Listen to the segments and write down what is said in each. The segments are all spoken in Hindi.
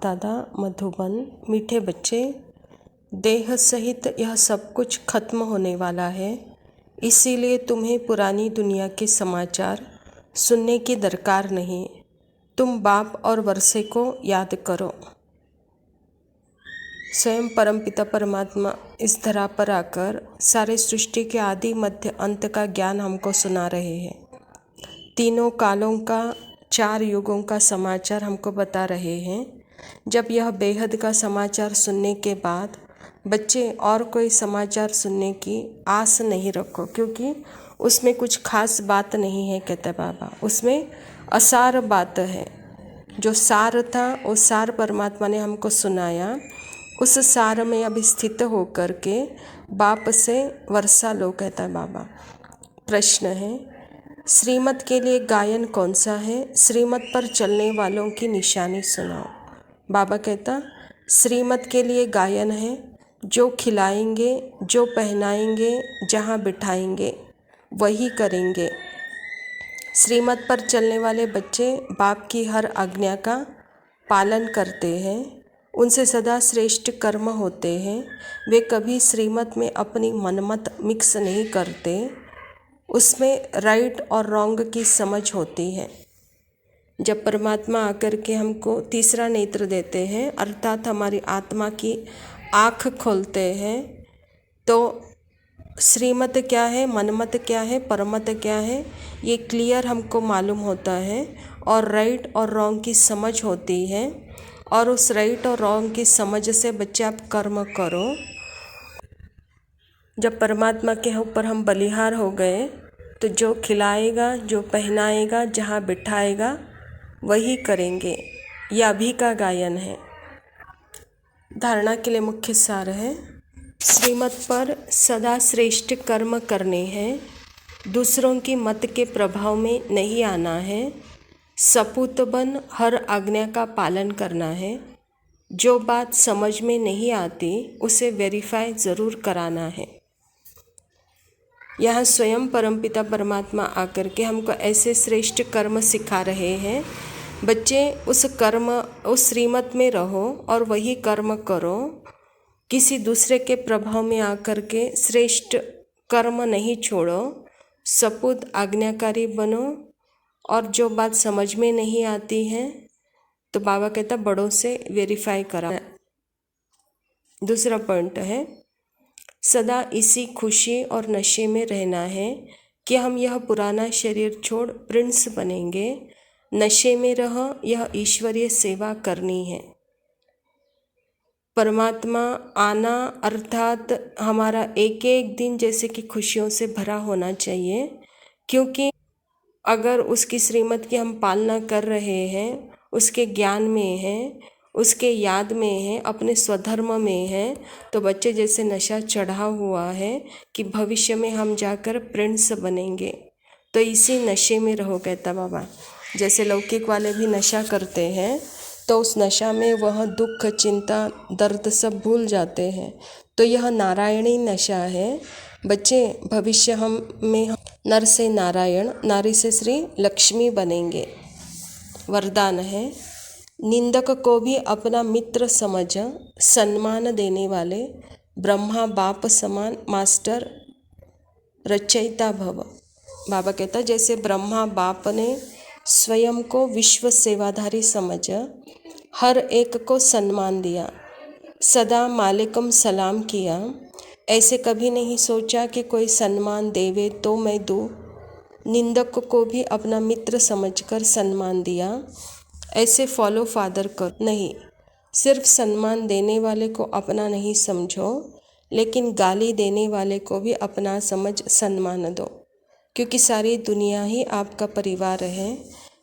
दादा मधुबन। मीठे बच्चे, देह सहित यह सब कुछ खत्म होने वाला है, इसीलिए तुम्हें पुरानी दुनिया के समाचार सुनने की दरकार नहीं। तुम बाप और वर्षे को याद करो। स्वयं परमपिता परमात्मा इस धरा पर आकर सारे सृष्टि के आदि मध्य अंत का ज्ञान हमको सुना रहे हैं। तीनों कालों का, 4 युगों का समाचार हमको बता रहे हैं। जब यह बेहद का समाचार सुनने के बाद बच्चे और कोई समाचार सुनने की आस नहीं रखो, क्योंकि उसमें कुछ खास बात नहीं है, कहते बाबा। उसमें असार बात है। जो सार था वो सार परमात्मा ने हमको सुनाया। उस सार में अब स्थित होकर के बाप से वर्षा लो, कहता है बाबा। प्रश्न है, श्रीमत के लिए गायन कौन सा है? श्रीमत पर चलने वालों की निशानी सुनाओ। बाबा कहता, श्रीमत के लिए गायन है, जो खिलाएंगे, जो पहनाएंगे, जहाँ बिठाएंगे वही करेंगे। श्रीमत पर चलने वाले बच्चे बाप की हर आज्ञा का पालन करते हैं, उनसे सदा श्रेष्ठ कर्म होते हैं। वे कभी श्रीमत में अपनी मनमत मिक्स नहीं करते, उसमें राइट और रॉन्ग की समझ होती है। जब परमात्मा आकर के हमको तीसरा नेत्र देते हैं, अर्थात हमारी आत्मा की आँख खोलते हैं, तो श्रीमत क्या है, मनमत क्या है, परमत क्या है, ये क्लियर हमको मालूम होता है। और राइट और रॉन्ग की समझ होती है। और उस राइट और रॉन्ग की समझ से बच्चे आप कर्म करो। जब परमात्मा के ऊपर हम बलिहार हो गए, तो जो खिलाएगा, जो पहनाएगा, जहाँ बिठाएगा वही करेंगे। यह अभी का गायन है। धारणा के लिए मुख्य सार है, श्रीमत पर सदा श्रेष्ठ कर्म करने हैं, दूसरों की मत के प्रभाव में नहीं आना है, सपूत बन हर आज्ञा का पालन करना है। जो बात समझ में नहीं आती उसे वेरीफाई ज़रूर कराना है। यहाँ स्वयं परमपिता परमात्मा आकर के हमको ऐसे श्रेष्ठ कर्म सिखा रहे हैं। बच्चे उस कर्म, उस श्रीमत में रहो और वही कर्म करो। किसी दूसरे के प्रभाव में आकर के श्रेष्ठ कर्म नहीं छोड़ो, सपूत आज्ञाकारी बनो। और जो बात समझ में नहीं आती है तो बाबा कहता बड़ों से वेरीफाई करा। दूसरा पॉइंट है, सदा इसी खुशी और नशे में रहना है कि हम यह पुराना शरीर छोड़ प्रिंस बनेंगे। नशे में रह, यह ईश्वरीय सेवा करनी है। परमात्मा आना अर्थात हमारा एक एक दिन जैसे कि खुशियों से भरा होना चाहिए, क्योंकि अगर उसकी श्रीमत की हम पालना कर रहे हैं, उसके ज्ञान में हैं, उसके याद में हैं, अपने स्वधर्म में हैं, तो बच्चे जैसे नशा चढ़ा हुआ है कि भविष्य में हम जाकर प्रिंस बनेंगे। तो इसी नशे में रहो, कहता बाबा। जैसे लौकिक वाले भी नशा करते हैं, तो उस नशा में वह दुख, चिंता, दर्द सब भूल जाते हैं। तो यह नारायणी नशा है। बच्चे भविष्य में नर से नारायण, नारी से श्री लक्ष्मी बनेंगे। वरदान है, निंदक को भी अपना मित्र समझ सम्मान देने वाले ब्रह्मा बाप समान मास्टर रचयिता भव। बाबा कहता जैसे ब्रह्मा बाप ने स्वयं को विश्व सेवाधारी समझ हर एक को सम्मान दिया, सदा मालिकम सलाम किया, ऐसे कभी नहीं सोचा कि कोई सम्मान देवे तो मैं दूँ। निंदक को भी अपना मित्र समझकर सम्मान दिया, ऐसे फॉलो फादर कर नहीं। सिर्फ सम्मान देने वाले को अपना नहीं समझो, लेकिन गाली देने वाले को भी अपना समझ सम्मान दो, क्योंकि सारी दुनिया ही आपका परिवार है।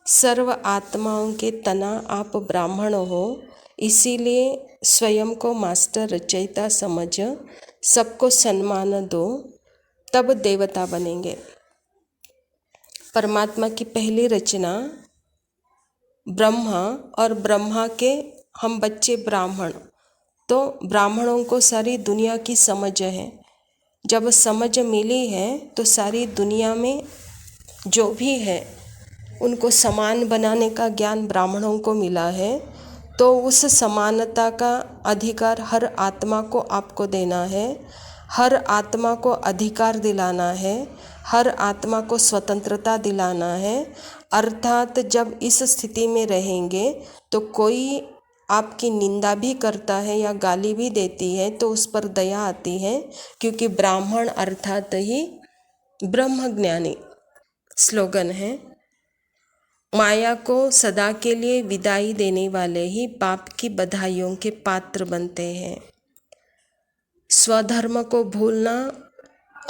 सर्व आत्माओं के तना आप ब्राह्मण हो, इसीलिए स्वयं को मास्टर रचयिता समझ सबको सम्मान दो, तब देवता बनेंगे। परमात्मा की पहली रचना ब्रह्मा, और ब्रह्मा के हम बच्चे ब्राह्मण, तो ब्राह्मणों को सारी दुनिया की समझ है। जब समझ मिली है तो सारी दुनिया में जो भी है उनको समान बनाने का ज्ञान ब्राह्मणों को मिला है। तो उस समानता का अधिकार हर आत्मा को आपको देना है, हर आत्मा को अधिकार दिलाना है, हर आत्मा को स्वतंत्रता दिलाना है। अर्थात जब इस स्थिति में रहेंगे तो कोई आपकी निंदा भी करता है या गाली भी देती है तो उस पर दया आती है, क्योंकि ब्राह्मण अर्थात ही ब्रह्मज्ञानी स्लोगन है। माया को सदा के लिए विदाई देने वाले ही पाप की बधाइयों के पात्र बनते हैं। स्वधर्म को भूलना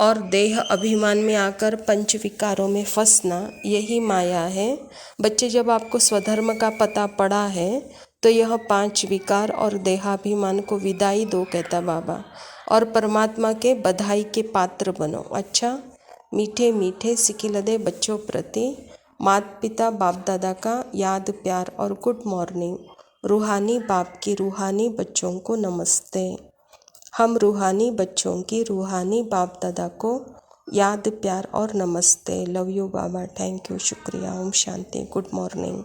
और देह अभिमान में आकर पंच विकारों में फंसना, यही माया है। बच्चे, जब आपको स्वधर्म का पता पड़ा है तो यह 5 विकार और देहाभिमान को विदाई दो, कहता बाबा, और परमात्मा के बधाई के पात्र बनो। अच्छा, मीठे मीठे सिकिलदे बच्चों प्रति माता पिता बाप दादा का याद प्यार और गुड मॉर्निंग। रूहानी बाप की रूहानी बच्चों को नमस्ते। हम रूहानी बच्चों की रूहानी बाप दादा को याद प्यार और नमस्ते। Love you Baba, thank you, शुक्रिया, ओम शांति, गुड मॉर्निंग।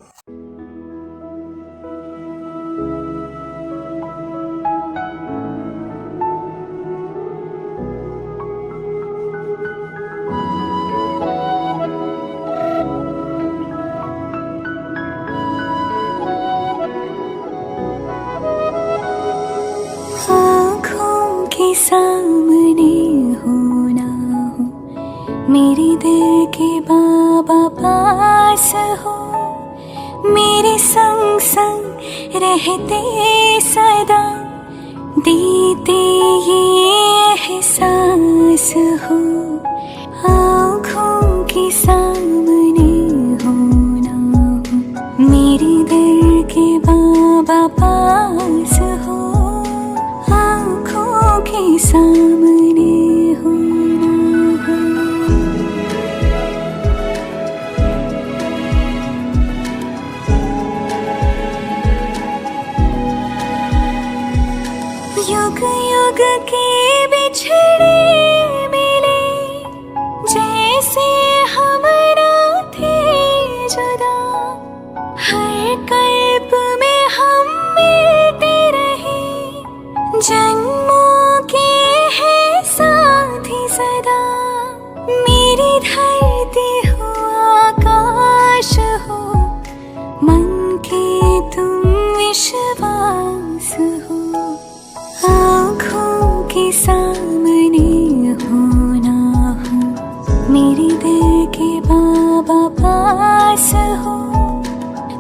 सामने हो ना हो, मेरे दिल के बाबा पास हो, मेरे संग संग रहते सदा, देते ये एहसास हो। आँखों के सामने हो ना हो, मेरे दिल के बाबा पास हो, के सामने हो ना हो। युग युग के बिछड़े मिले, जैसे हम ना थे जुदा, हर कल्प में हम मिलते रहे, जन्मों सदा। मेरी धरती हो आकाश हो, मन के तुम विश्वास हो। आँखों के सामने हो ना हो, मेरे दिल के बाबा पास हो,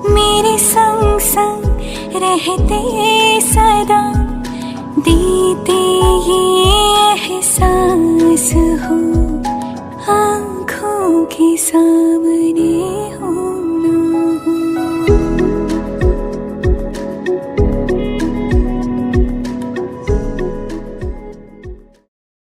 मेरे संग संग रहते सदा, देते ये एहसास हो। आँखों के सामने हो